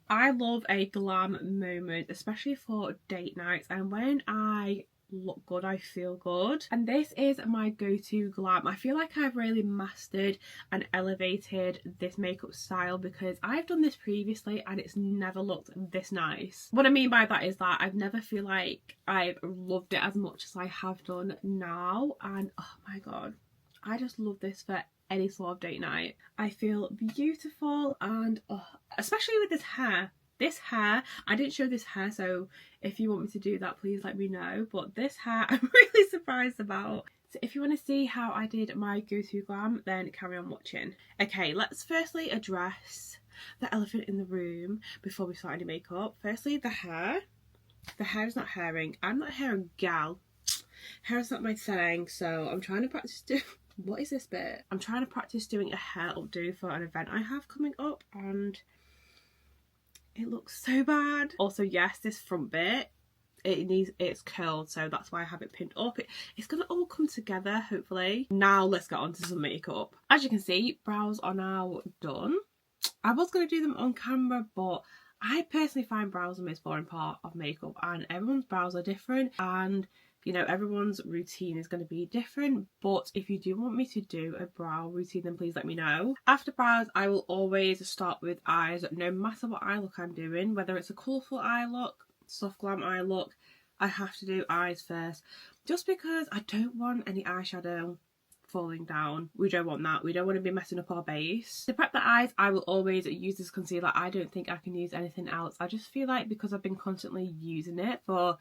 I love a glam moment, especially for date nights, and when I look good I feel good, and this is my go-to glam. I feel like I've really mastered and elevated this makeup style because I've done this previously and it's never looked this nice. What I mean by that is that I've never feel like I've loved it as much as I have done now, and oh my god, I just love this for any sort of date night. I feel beautiful, and especially with this hair. This hair, I didn't show this hair, so if you want me to do that, please let me know. But this hair, I'm really surprised about. So if you want to see how I did my go-to glam, then carry on watching. Okay, let's firstly address the elephant in the room before we start any makeup. Firstly, the hair. The hair is not hairing. I'm not a hairing gal. Hair is not my thing, so I'm trying to practice doing... What is this bit? I'm trying to practice doing a hair updo for an event I have coming up, and it looks so bad. Also, yes, this front bit, it's curled, so that's why I have it pinned up. It's gonna all come together, hopefully. Now let's get on to some makeup. As you can see, brows are now done. I was gonna do them on camera, but I personally find brows the most boring part of makeup, and everyone's brows are different, and you know, everyone's routine is going to be different. But if you do want me to do a brow routine, then please let me know. After brows, I will always start with eyes, no matter what eye look I'm doing, whether it's a colourful eye look, soft glam eye look, I have to do eyes first, just because I don't want any eyeshadow falling down. We don't want that. We don't want to be messing up our base. To prep the eyes, I will always use this concealer. I don't think I can use anything else. I just feel like because I've been constantly using it for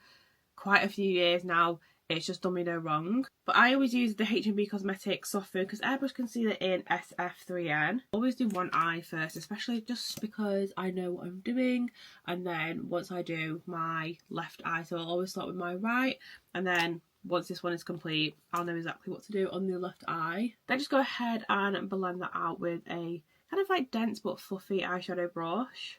quite a few years now, it's just done me no wrong. But I always use the H&B Cosmetics Soft Focus Airbrush Concealer in SF3N. Always do one eye first, especially just because I know what I'm doing, and then once I do my left eye, so I'll always start with my right, and then once this one is complete, I'll know exactly what to do on the left eye. Then just go ahead and blend that out with a kind of like dense but fluffy eyeshadow brush.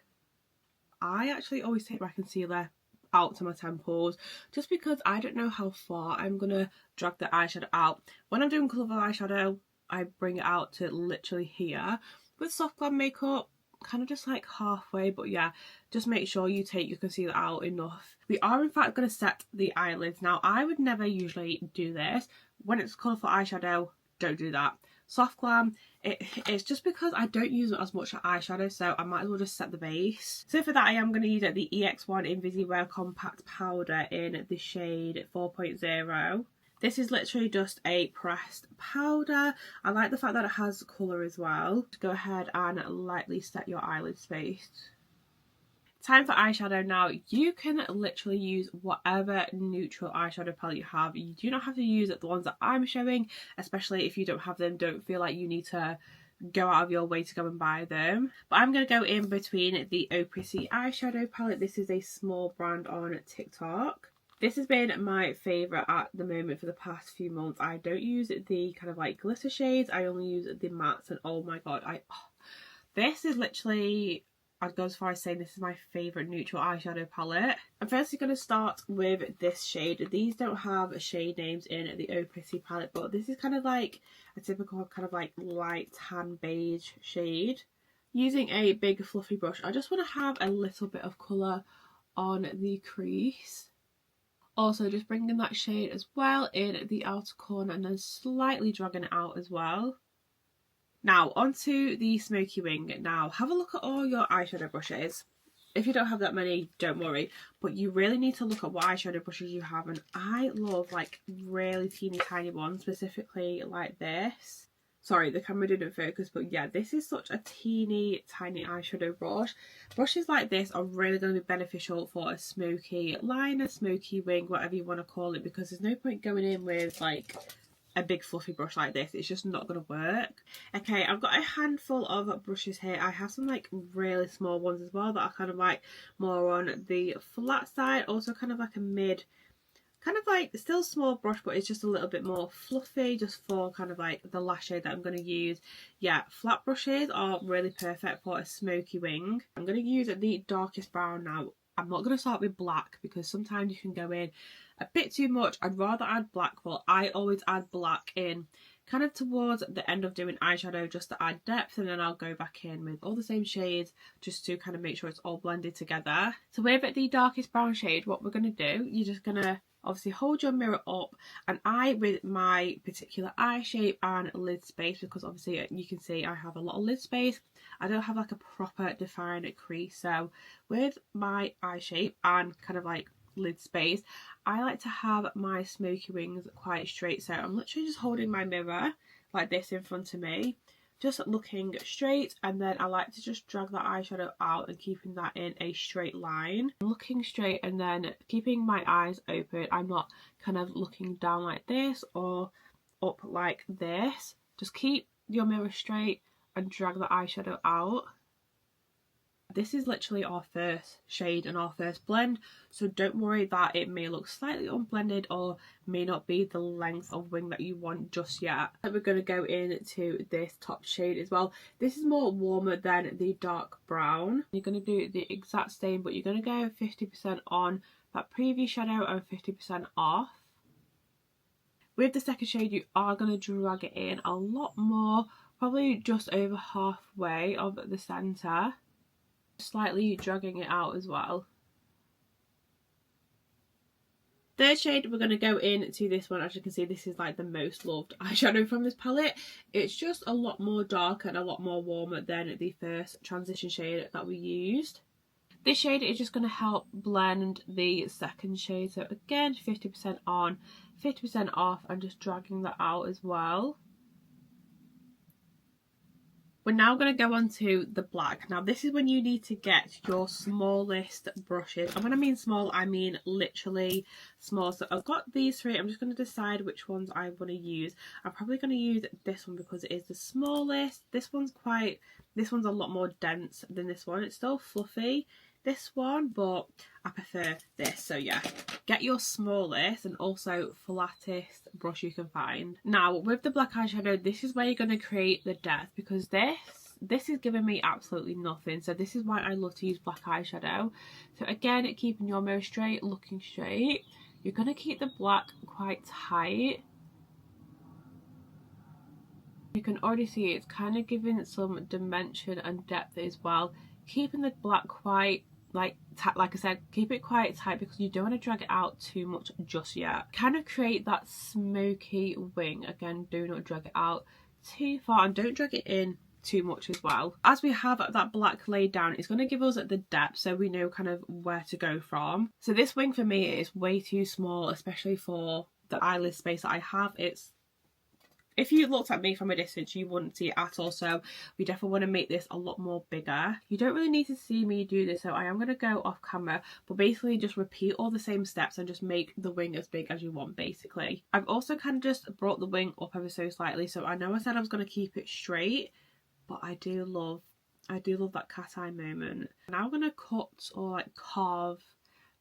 I actually always take my concealer out to my temples just because I don't know how far I'm gonna drag the eyeshadow out. When I'm doing colourful eyeshadow, I bring it out to literally here. With soft glam makeup, kind of just like halfway, but yeah, just make sure you take your concealer out enough. We are in fact going to set the eyelids. Now, I would never usually do this. When it's colourful eyeshadow, don't do that. Soft glam, it's just because I don't use it as much eyeshadow, so I might as well just set the base. So for that, I am going to use the EX1 Invisiwear Compact Powder in the shade 4.0. This is literally just a pressed powder. I like the fact that it has colour as well. Go ahead and lightly set your eyelid space. Time for eyeshadow now. You can literally use whatever neutral eyeshadow palette you have. You do not have to use the ones that I'm showing, especially if you don't have them. Don't feel like you need to go out of your way to go and buy them. But I'm going to go in between the Au Prissy eyeshadow palette. This is a small brand on TikTok. This has been my favourite at the moment for the past few months. I don't use the kind of like glitter shades. I only use the mattes, and oh my god, this is literally... I'd go as far as saying this is my favourite neutral eyeshadow palette. I'm firstly going to start with this shade. These don't have shade names in the Au Prissy palette, but this is kind of like a typical kind of like light tan beige shade. Using a big fluffy brush, I just want to have a little bit of colour on the crease. Also just bringing that shade as well in the outer corner and then slightly dragging it out as well. Now, onto the smoky wing. Now, have a look at all your eyeshadow brushes. If you don't have that many, don't worry. But you really need to look at what eyeshadow brushes you have. And I love, like, really teeny tiny ones, specifically like this. Sorry, the camera didn't focus, but yeah, this is such a teeny tiny eyeshadow brush. Brushes like this are really going to be beneficial for a smoky liner, smoky wing, whatever you want to call it, because there's no point going in with, like, a big fluffy brush like this. It's just not going to work. Okay, I've got a handful of brushes here. I have some like really small ones as well that are kind of like more on the flat side, also kind of like a mid, kind of like still small brush, but it's just a little bit more fluffy, just for kind of like the last shade that I'm going to use. Yeah, flat brushes are really perfect for a smoky wing. I'm going to use the darkest brown now. I'm not going to start with black because sometimes you can go in a bit too much. I'd rather add black, but I always add black in kind of towards the end of doing eyeshadow just to add depth, and then I'll go back in with all the same shades just to kind of make sure it's all blended together. So with the darkest brown shade, what we're going to do, you're just going to obviously hold your mirror up, and I, with my particular eye shape and lid space, because obviously you can see I have a lot of lid space, I don't have like a proper defined crease. So with my eye shape and kind of like lid space, I like to have my smoky wings quite straight. So I'm literally just holding my mirror like this in front of me, just looking straight, and then I like to just drag that eyeshadow out and keeping that in a straight line. Looking straight and then keeping my eyes open. I'm not kind of looking down like this or up like this. Just keep your mirror straight and drag the eyeshadow out. This is literally our first shade and our first blend, so don't worry that it may look slightly unblended or may not be the length of wing that you want just yet. And we're going to go into this top shade as well. This is more warmer than the dark brown. You're going to do the exact same, but you're going to go 50% on that previous shadow and 50% off. With the second shade, you are going to drag it in a lot more, probably just over halfway of the centre. Slightly dragging it out as well. Third shade, we're going to go into this one. As you can see, this is like the most loved eyeshadow from this palette. It's just a lot more dark and a lot more warmer than the first transition shade that we used. This shade is just going to help blend the second shade. So again, 50% on, 50% off, and just dragging that out as well. We're now going to go on to the black. Now this is when you need to get your smallest brushes. And when I mean small, I mean literally small. So I've got these three. I'm just going to decide which ones I want to use. I'm probably going to use this one because it is the smallest. This one's a lot more dense than this one. It's still fluffy, this one, but I prefer this. So yeah, get your smallest and also flattest brush you can find. Now with the black eyeshadow, this is where you're going to create the depth, because this is giving me absolutely nothing. So this is why I love to use black eyeshadow. So again, keeping your mirror straight, looking straight, you're going to keep the black quite tight. You can already see it's kind of giving some dimension and depth as well. Keeping the black quite like I said, keep it quite tight because you don't want to drag it out too much just yet. Kind of create that smoky wing. Again, do not drag it out too far and don't drag it in too much as well. As we have that black laid down, it's going to give us the depth so we know kind of where to go from. So this wing for me is way too small, especially for the eyelid space that I have. If you looked at me from a distance, you wouldn't see it at all. So we definitely want to make this a lot more bigger. You don't really need to see me do this, so I am going to go off camera, but basically just repeat all the same steps and just make the wing as big as you want, basically. I've also kind of just brought the wing up ever so slightly. So I know I said I was going to keep it straight, but I do love that cat eye moment. Now I'm going to cut or like carve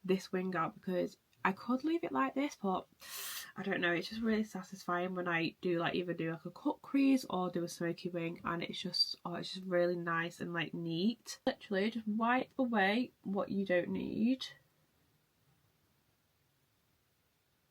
this wing out, because I could leave it like this, but I don't know, it's just really satisfying when I do like either do like a cut crease or do a smoky wing, and it's just really nice and like neat. Literally just wipe away what you don't need.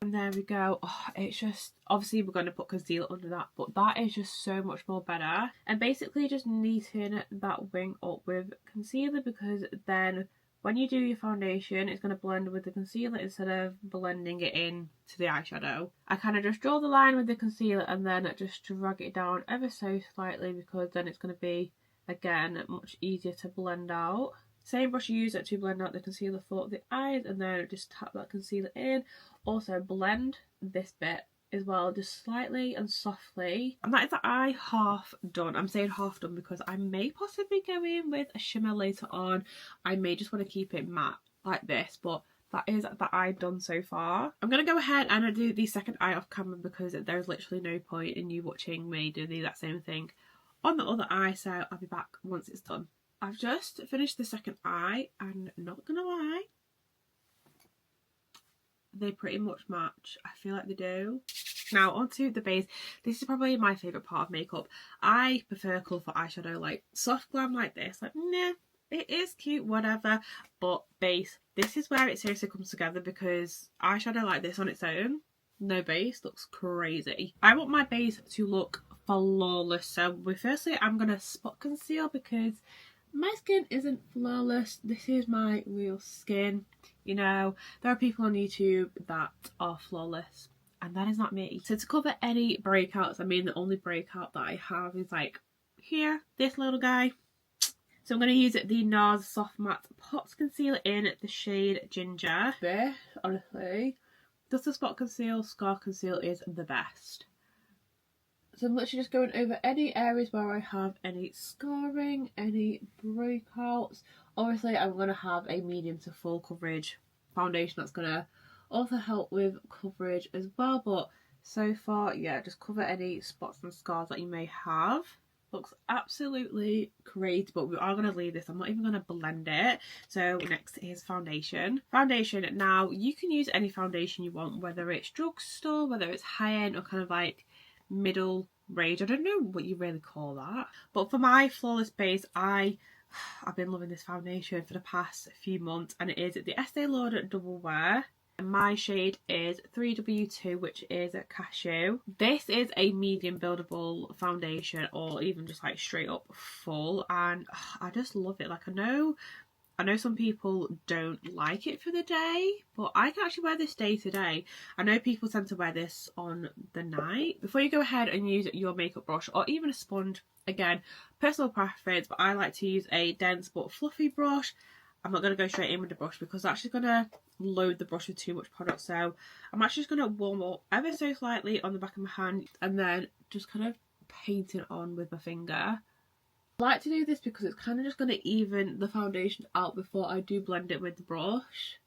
And there we go. Oh, it's just, obviously we're going to put concealer under that, but that is just so much more better. And basically just neaten that wing up with concealer, because then when you do your foundation, it's going to blend with the concealer instead of blending it in to the eyeshadow. I kind of just draw the line with the concealer and then just drag it down ever so slightly, because then it's going to be, again, much easier to blend out. Same brush you use it to blend out the concealer for the eyes, and then just tap that concealer in. Also blend this bit as well, just slightly and softly. And that is the eye half done. I'm saying half done because I may possibly go in with a shimmer later on. I may just want to keep it matte like this, but that is the eye done so far. I'm going to go ahead and do the second eye off camera, because there's literally no point in you watching me do the exact same thing on the other eye, so I'll be back once it's done. I've just finished the second eye, and not gonna lie, they pretty much match. I feel like they do. Now onto the base. This is probably my favourite part of makeup. I prefer colourful eyeshadow, like soft glam like this. Like, nah, it is cute, whatever. But base, this is where it seriously comes together, because eyeshadow like this on its own, no base looks crazy. I want my base to look flawless, so firstly I'm going to spot conceal because my skin isn't flawless. This is my real skin. You know, there are people on YouTube that are flawless, and that is not me. So to cover any breakouts, I mean the only breakout that I have is like here, this little guy. So I'm going to use the NARS Soft Matte Pots Concealer in the shade Ginger. This, honestly, just the spot conceal, scar conceal is the best. So I'm literally just going over any areas where I have any scarring, any breakouts. Obviously I'm going to have a medium to full coverage foundation that's going to also help with coverage as well. But so far, yeah, just cover any spots and scars that you may have. Looks absolutely great, but we are going to leave this. I'm not even going to blend it. So next is foundation. Foundation, now you can use any foundation you want, whether it's drugstore, whether it's high-end or kind of like middle range. I don't know what you really call that, but for my flawless base, I've been loving this foundation for the past few months, and it is the Estee Lauder Double Wear, and my shade is 3W2, which is a Cashew. This is a medium buildable foundation, or even just like straight up full, and I just love it. Like, I know some people don't like it for the day, but I can actually wear this day to day. I know people tend to wear this on the night. Before you go ahead and use your makeup brush or even a sponge, again, personal preference, but I like to use a dense but fluffy brush. I'm not going to go straight in with the brush because that's actually going to load the brush with too much product. So I'm actually just going to warm up ever so slightly on the back of my hand and then just kind of paint it on with my finger. I like to do this because it's kind of just going to even the foundation out before I do blend it with the brush.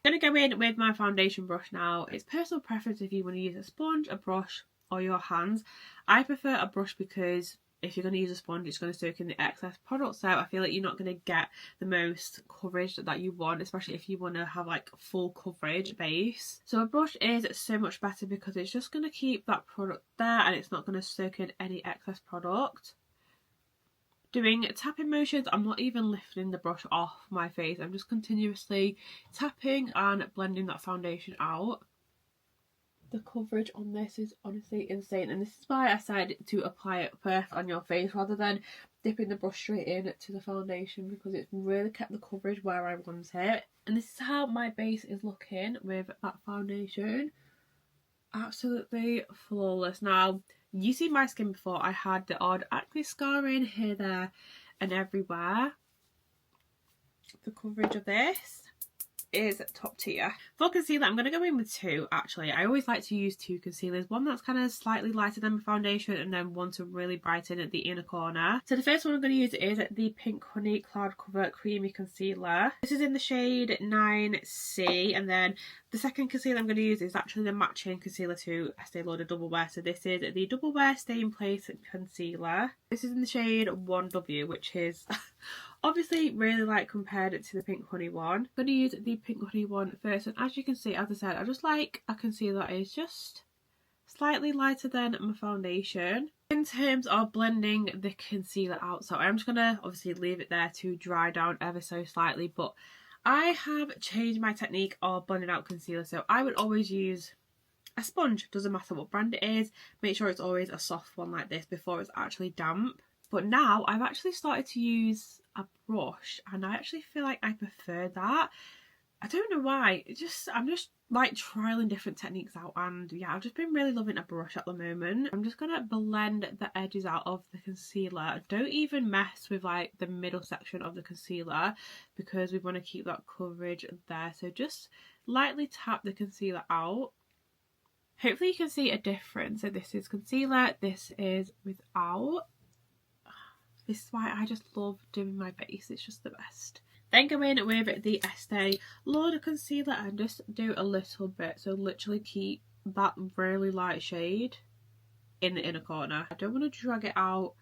I'm going to go in with my foundation brush now. It's personal preference if you want to use a sponge, a brush or your hands. I prefer a brush because if you're going to use a sponge, it's going to soak in the excess product, so I feel like you're not going to get the most coverage that you want, especially if you want to have like full coverage base. So a brush is so much better because it's just going to keep that product there and it's not going to soak in any excess product. Doing tapping motions, I'm not even lifting the brush off my face, I'm just continuously tapping and blending that foundation out. The coverage on this is honestly insane, and this is why I decided to apply it first on your face rather than dipping the brush straight in to the foundation, because it's really kept the coverage where I want it. And this is how my base is looking with that foundation. Absolutely flawless. Now, you see my skin before, I had the odd acne scarring here, there and everywhere. The coverage of this is top tier. For concealer, I'm going to go in with two actually. I always like to use two concealers, one that's kind of slightly lighter than my foundation and then one to really brighten at the inner corner. So the first one I'm going to use is the Pink Honey Cloud Cover Creamy Concealer. This is in the shade 9C, and then the second concealer I'm going to use is actually the matching concealer to Estee Lauder Double Wear. So this is the Double Wear Stay in Place Concealer. This is in the shade 1W, which is obviously really light compared to the Pink Honey one. I'm going to use the Pink Honey one first, and as you can see, as I said, I just like a concealer that is just slightly lighter than my foundation. In terms of blending the concealer out, so I'm just going to obviously leave it there to dry down ever so slightly, but I have changed my technique of blending out concealer. So I would always use a sponge, doesn't matter what brand it is, make sure it's always a soft one like this before it's actually damp. But now I've actually started to use a brush, and I actually feel like I prefer that. I don't know why, I'm just like trialing different techniques out, and yeah, I've just been really loving a brush at the moment. I'm just gonna blend the edges out of the concealer. Don't even mess with like the middle section of the concealer because we want to keep that coverage there. So just lightly tap the concealer out. Hopefully you can see a difference. So this is concealer, this is without. This is why I just love doing my base, it's just the best. Then go in with the Estee Lauder concealer and just do a little bit. So literally keep that really light shade in the inner corner. I don't want to drag it out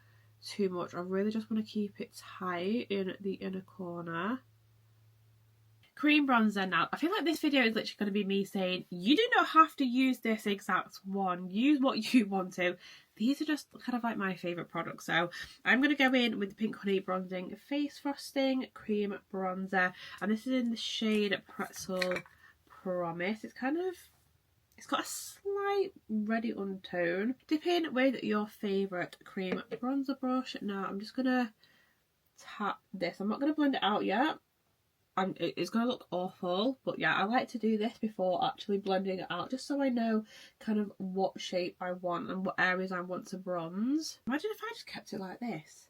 too much. I really just want to keep it tight in the inner corner. Cream bronzer now. I feel like this video is literally going to be me saying, you do not have to use this exact one. Use what you want to. These are just kind of like my favourite products. So I'm going to go in with the Pink Honey Bronzing Face Frosting Cream Bronzer. And this is in the shade Pretzel Promise. It's kind of It's got a slight reddy undertone. Dip in with your favourite cream bronzer brush. Now I'm just going to tap this. I'm not going to blend it out yet. It's going to look awful, but yeah, I like to do this before actually blending it out, just so I know kind of what shape I want and what areas I want to bronze. Imagine if I just kept it like this.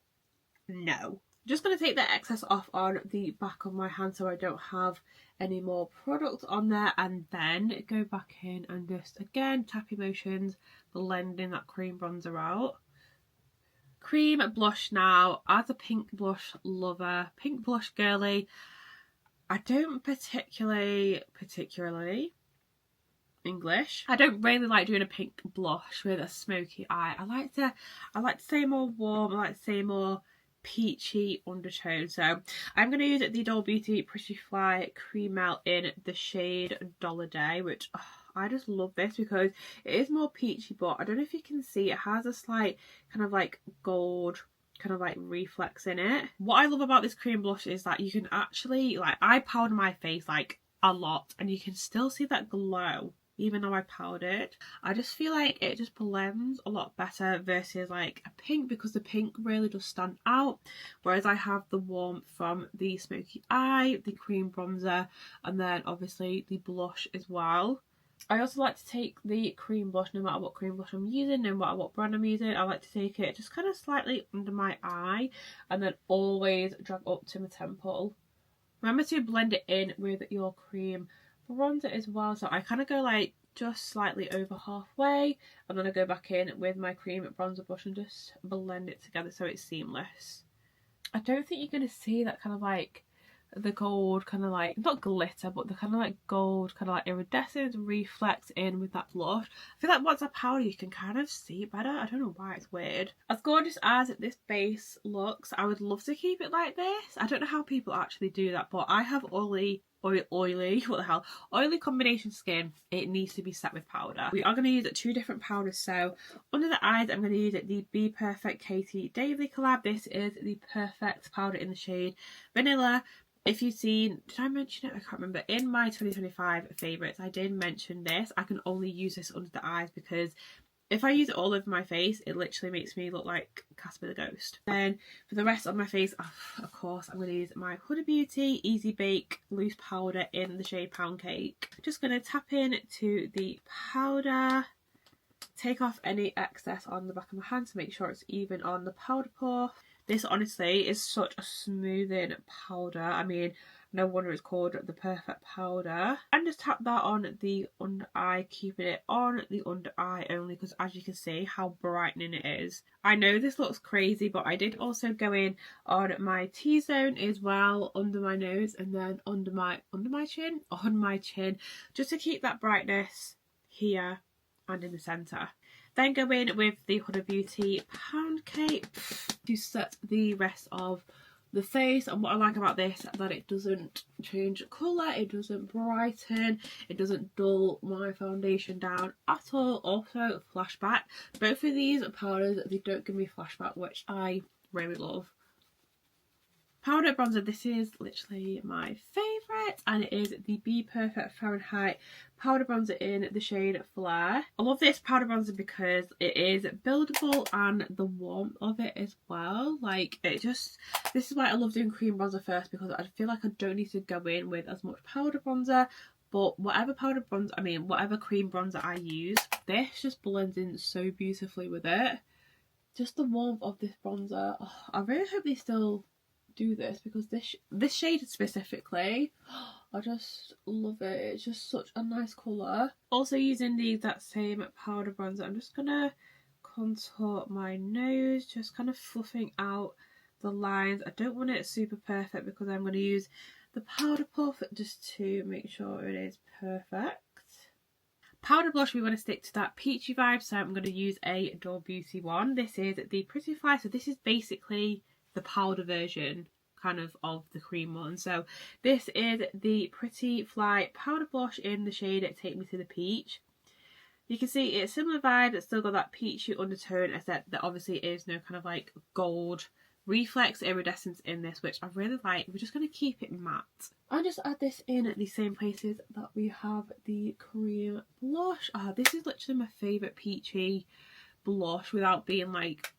No. Just going to take the excess off on the back of my hand so I don't have any more product on there, and then go back in and just again tappy motions, blending that cream bronzer out. Cream blush now. As a pink blush lover, pink blush girly, I don't particularly English. I don't really like doing a pink blush with a smoky eye. I like to say more warm. I like to say more peachy undertone. So I'm going to use the Doll Beauty Pretty Fly Cream Melt in the shade Dollar Day, which I just love this because it is more peachy, but I don't know if you can see, it has a slight kind of like gold kind of like reflex in it. What I love about this cream blush is that you can actually, like, I powder my face like a lot and you can still see that glow even though I powdered. I just feel like it just blends a lot better versus like a pink, because the pink really does stand out, whereas I have the warmth from the smoky eye, the cream bronzer, and then obviously the blush as well. I also like to take the cream blush, no matter what cream blush I'm using, no matter what brand I'm using, I like to take it just kind of slightly under my eye and then always drag up to my temple. Remember to blend it in with your cream bronzer as well, so I kind of go like just slightly over halfway and then I go back in with my cream bronzer brush and just blend it together so it's seamless. I don't think you're going to see that kind of like the gold kind of like, not glitter, but the kind of like gold kind of like iridescent reflex in with that blush. I feel like once I powder you can kind of see it better. I don't know why, it's weird. As gorgeous as this base looks, I would love to keep it like this. I don't know how people actually do that, but I have oily combination skin. It needs to be set with powder. We are going to use two different powders. So under the eyes I'm going to use the Be Perfect Katie Davey collab. This is the Perfect powder in the shade Vanilla. If you've seen, did I mention it? I can't remember. In my 2025 favourites I did mention this. I can only use this under the eyes because if I use it all over my face, it literally makes me look like Casper the Ghost. Then for the rest of my face, of course, I'm going to use my Huda Beauty Easy Bake Loose Powder in the shade Pound Cake. Just going to tap in to the powder, take off any excess on the back of my hand to make sure it's even on the powder puff. This honestly is such a smoothing powder. I mean, no wonder it's called the Perfect powder. And just tap that on the under eye, keeping it on the under eye only because as you can see how brightening it is. I know this looks crazy, but I did also go in on my T-zone as well, under my nose and then on my chin, just to keep that brightness here and in the centre. Then go in with the Huda Beauty Pound Cake to set the rest of the face. And what I like about this is that it doesn't change colour, it doesn't brighten, it doesn't dull my foundation down at all. Also flashback. Both of these powders, they don't give me flashback, which I really love. Powder bronzer, this is literally my favourite, and it is the Be Perfect Fahrenheit powder bronzer in the shade Flare. I love this powder bronzer because it is buildable and the warmth of it as well. Like, it just, this is why I love doing cream bronzer first, because I feel like I don't need to go in with as much powder bronzer. But whatever whatever cream bronzer I use, this just blends in so beautifully with it. Just the warmth of this bronzer. Oh, I really hope they still do this, because this shade specifically, I just love it. It's just such a nice colour. Also using the exact same powder bronzer, I'm just gonna contour my nose, just kind of fluffing out the lines. I don't want it super perfect because I'm going to use the powder puff just to make sure it is perfect. Powder blush, we want to stick to that peachy vibe, so I'm going to use a Doll Beauty one. This is the Pretty Fly, so this is basically the powder version kind of the cream one. So this is the Pretty Fly powder blush in the shade Take Me to the Peach. You can see it's similar vibe, it's still got that peachy undertone, except that obviously is no kind of like gold reflex iridescence in this, which I really like. We're just going to keep it matte. I'll just add this in the same places that we have the cream blush. This is literally my favourite peachy blush without being like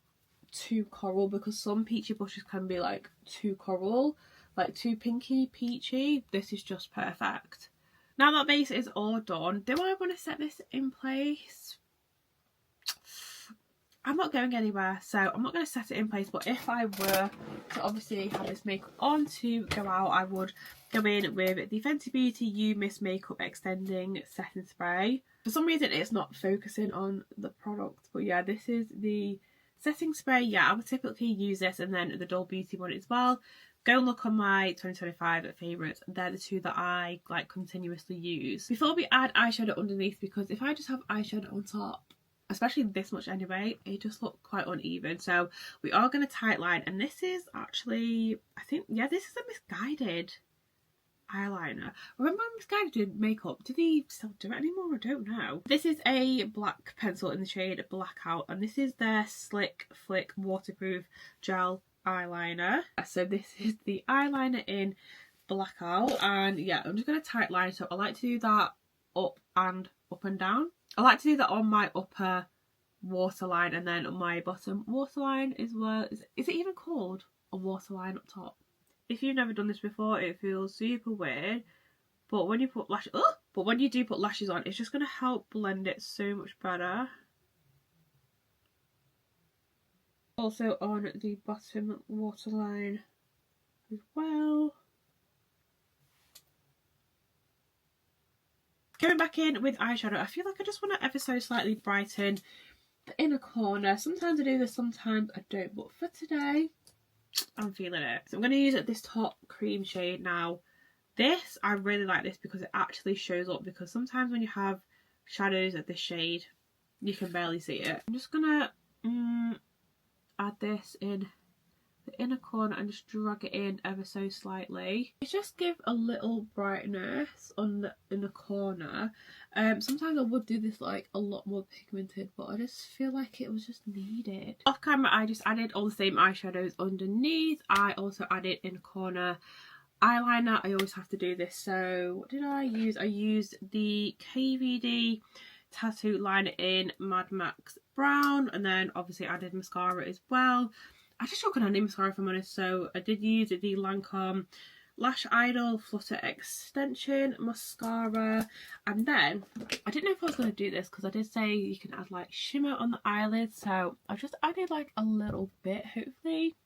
too coral, because some peachy blushes can be like too coral, like too pinky peachy. This is just perfect. Now that base is all done, do I want to set this in place? I'm not going anywhere, so I'm not going to set it in place, but if I were to obviously have this makeup on to go out, I would go in with the Fenty Beauty You Miss Makeup Extending Setting Spray. For some reason it's not focusing on the product, but yeah, this is the setting spray. Yeah, I would typically use this and then the Dull Beauty one as well. Go and look on my 2025 favourites. They're the two that I like continuously use. Before we add eyeshadow underneath, because if I just have eyeshadow on top, especially this much anyway, it just looked quite uneven. So we are going to tight line, and this is actually, I think, yeah, this is a Misguided eyeliner. Remember Misguided makeup? Do they still do it anymore? I don't know. This is a black pencil in the shade Blackout, and this is their Slick Flick Waterproof Gel eyeliner. So this is the eyeliner in Blackout, and yeah, I'm just going to tight line. So I like to do that up and down. I like to do that on my upper waterline and then on my bottom waterline as well. Is it even called a waterline up top? If you've never done this before, it feels super weird, but when you put when you do put lashes on, it's just going to help blend it so much better. Also on the bottom waterline as well. Going back in with eyeshadow, I feel like I just want to ever so slightly brighten the inner corner. Sometimes I do this, sometimes I don't, but for today I'm feeling it. So I'm going to use this top cream shade now. This, I really like this because it actually shows up, because sometimes when you have shadows of this shade you can barely see it. I'm just going to add this in the inner corner and just drag it in ever so slightly. It just gives a little brightness on the inner corner. Sometimes I would do this like a lot more pigmented, but I just feel like it was just needed. Off camera I just added all the same eyeshadows underneath. I also added inner corner eyeliner. I always have to do this. So what did I use? I used the KVD tattoo liner in Mad Max Brown, and then obviously added mascara as well. I just don't know any mascara if I'm honest, so I did use the Lancome Lash Idol Flutter Extension mascara, and then I didn't know if I was going to do this because I did say you can add like shimmer on the eyelids, so I just added like a little bit. Hopefully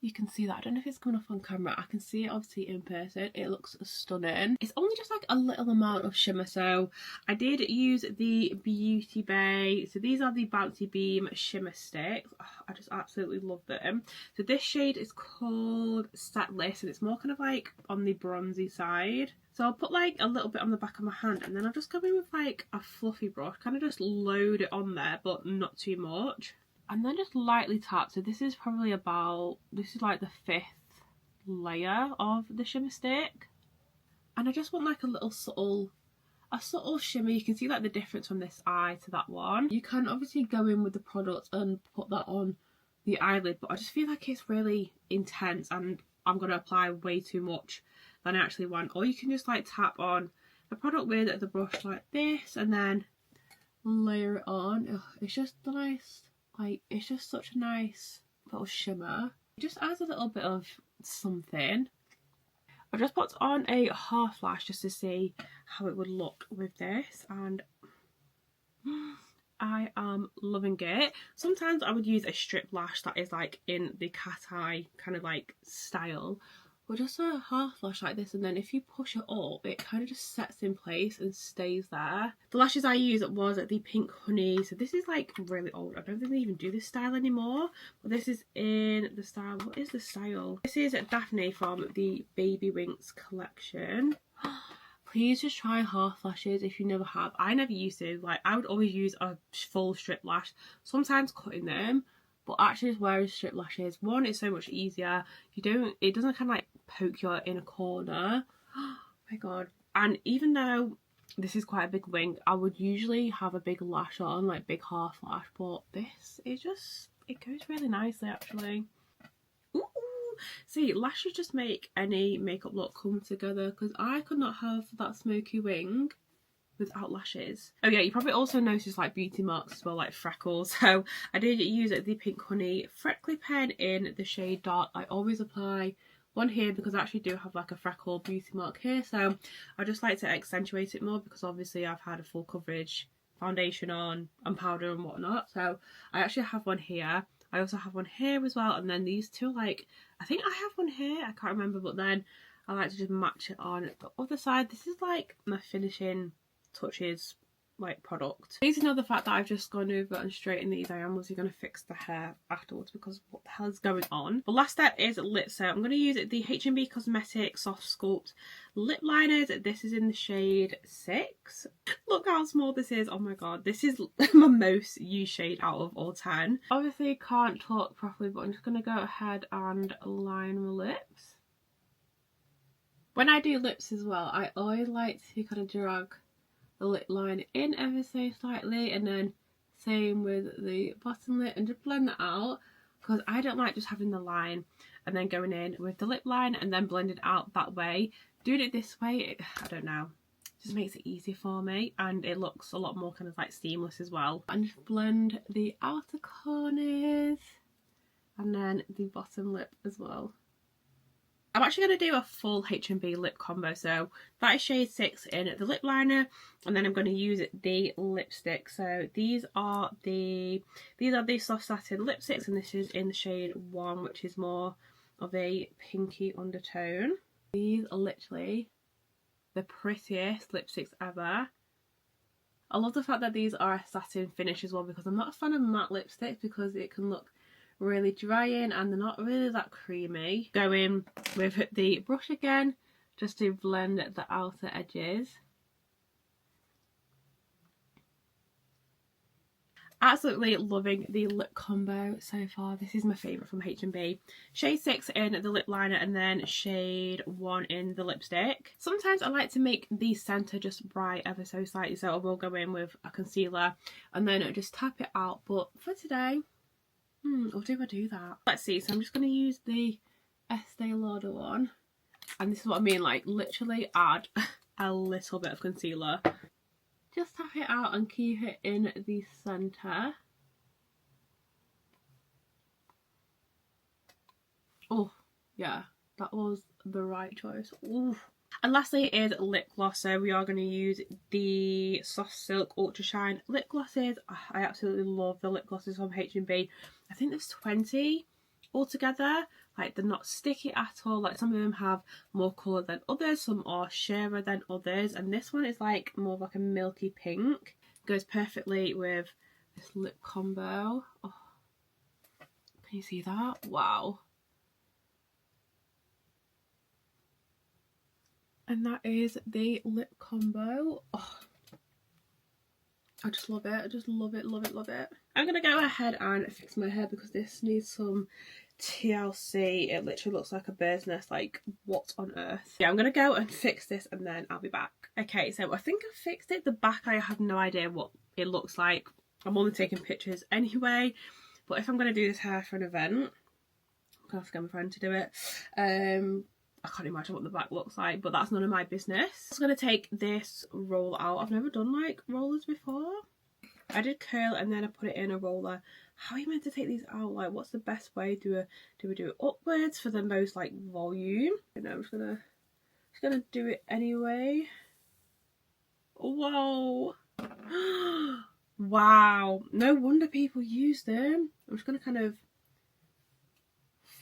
you can see that. I don't know if it's coming off on camera. I can see it obviously in person. It looks stunning. It's only just like a little amount of shimmer. So I did use the Beauty Bay. So these are the Bouncy Beam shimmer sticks. Oh, I just absolutely love them. So this shade is called Setlist, and it's more kind of like on the bronzy side. So I'll put like a little bit on the back of my hand, and then I'll just go in with like a fluffy brush, kind of just load it on there, but not too much. And then just lightly tap. So this is probably about, this is like the 5th layer of the shimmer stick. And I just want like a subtle shimmer. You can see like the difference from this eye to that one. You can obviously go in with the product and put that on the eyelid, but I just feel like it's really intense and I'm going to apply way too much than I actually want. Or you can just like tap on the product with the brush like this and then layer it on. Ugh, it's just nice. Like, it's just such a nice little shimmer. It just adds a little bit of something. I just put on a half lash just to see how it would look with this, and I am loving it. Sometimes I would use a strip lash that is like in the cat eye kind of like style, but just a half lash like this, and then if you push it up it kind of just sets in place and stays there. The lashes I used was the Pink Honey. So this is like really old. I don't think they even do this style anymore, but this is in the style, what is the style? This is Daphne from the Baby Winks collection. Please just try half lashes if you never have. I never used to. Like, I would always use a full strip lash, sometimes cutting them, but actually just wearing strip lashes, one, it's so much easier. It doesn't kind of like poke your inner corner. Oh my god. And even though this is quite a big wing, I would usually have a big lash on, like big half lash, but this, it goes really nicely actually. Ooh, See, lashes just make any makeup look come together, because I could not have that smoky wing without lashes. Oh yeah, you probably also noticed like beauty marks as well, like freckles. So I did use the Pink Honey freckly pen in the shade Dark. I always apply one here because I actually do have like a freckle beauty mark here, so I just like to accentuate it more, because obviously I've had a full coverage foundation on and powder and whatnot. So I actually have one here. I also have one here as well, and then these two, like, I think I have one here, I can't remember, but then I like to just match it on the other side. This is like my finishing touches like product. Please ignore the fact that I've just gone over and straightened these. I am obviously going to fix the hair afterwards, because what the hell is going on. The last step is lip. So I'm going to use the H&B Cosmetics Soft Sculpt lip liners. This is in the shade 6. Look how small this is. Oh my god, this is my most used shade out of all 10. Obviously can't talk properly, but I'm just going to go ahead and line my lips. When I do lips as well, I always like to kind of drag the lip line in ever so slightly, and then same with the bottom lip, and just blend that out, because I don't like just having the line and then going in with the lip line and then blend it out that way. Doing it this way, I don't know, just makes it easier for me, and it looks a lot more kind of like seamless as well. And just blend the outer corners and then the bottom lip as well. I'm actually going to do a full H&B lip combo, so that is shade 6 in the lip liner, and then I'm going to use the lipstick. So these are the soft satin lipsticks, and this is in the shade 1, which is more of a pinky undertone. These are literally the prettiest lipsticks ever. I love the fact that these are a satin finish as well, because I'm not a fan of matte lipsticks because it can look really drying and they're not really that creamy. Go in with the brush again just to blend the outer edges. Absolutely loving the lip combo so far. This is my favourite from H&B. Shade 6 in the lip liner, and then shade 1 in the lipstick. Sometimes I like to make the centre just bright ever so slightly, so I will go in with a concealer and then just tap it out. But for today, or do I do that? Let's see. So I'm just going to use the Estee Lauder one. And this is what I mean, like literally add a little bit of concealer. Just tap it out and keep it in the centre. Oh, yeah. That was the right choice. Ooh. And lastly is lip gloss. So we are going to use the Soft Silk Ultra Shine lip glosses. I absolutely love the lip glosses from H&B. I think there's 20 altogether. Like, they're not sticky at all. Like, some of them have more colour than others, some are sheerer than others, and this one is like more of like a milky pink. Goes perfectly with this lip combo. Oh, can you see that? Wow. And that is the lip combo. Oh, I just love it. I just love it, love it, love it. I'm going to go ahead and fix my hair because this needs some TLC. It literally looks like a bird's nest. Like, what on earth? Yeah, I'm going to go and fix this and then I'll be back. Okay, so I think I fixed it. The back, I have no idea what it looks like. I'm only taking pictures anyway. But if I'm going to do this hair for an event, I'm going to have to get my friend to do it. I can't imagine what the back looks like, but that's none of my business. I'm just going to take this roll out. I've never done like rollers before. I did curl and then I put it in a roller. How are you meant to take these out? Like, what's the best way? Do we do it upwards for the most like volume? You know, I'm just gonna do it anyway. Whoa. Wow. No wonder people use them. I'm just gonna kind of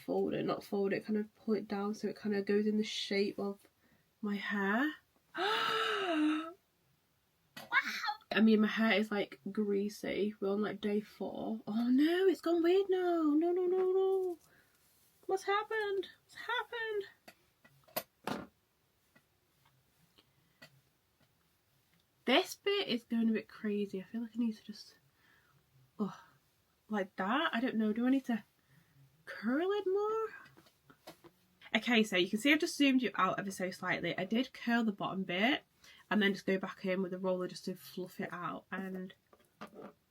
fold it, not fold it, kind of pull it down so it kind of goes in the shape of my hair. Wow. I mean, my hair is like greasy. We're on like day 4. Oh no, it's gone weird now. No, no, no, no. What's happened? What's happened? This bit is going a bit crazy. I feel like I need to just, oh, like that. I don't know. Do I need to curl it more? Okay, so you can see I've just zoomed you out ever so slightly. I did curl the bottom bit and then just go back in with a roller just to fluff it out. And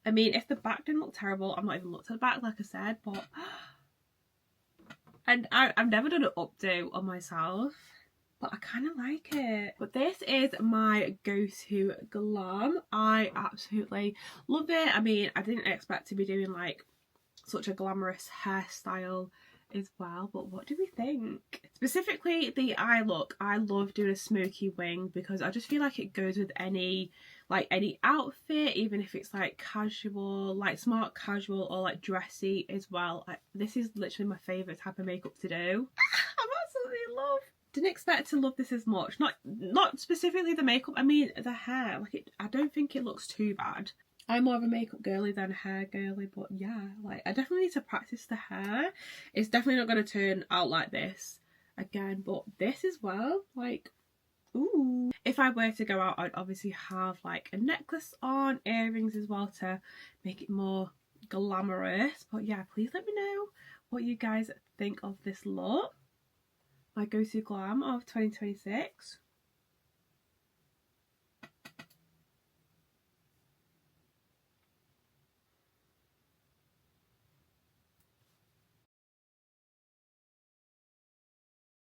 I mean, if the back didn't look terrible, I've not even looked at the back like I said, but And I've never done an updo on myself, but I kind of like it. But this is my go-to glam. I absolutely love it. I mean, I didn't expect to be doing like such a glamorous hairstyle as well, but what do we think? Specifically the eye look, I love doing a smoky wing because I just feel like it goes with any outfit, even if it's like casual, like smart casual or like dressy as well. This is literally my favourite type of makeup to do. I'm absolutely in love. Didn't expect to love this as much. Not specifically the makeup, I mean the hair. Like I don't think it looks too bad. I'm more of a makeup girly than a hair girly, but yeah, like I definitely need to practice the hair. It's definitely not going to turn out like this again, but this as well, like, ooh. If I were to go out, I'd obviously have like a necklace on, earrings as well to make it more glamorous. But yeah, please let me know what you guys think of this look. My go-to glam of 2026.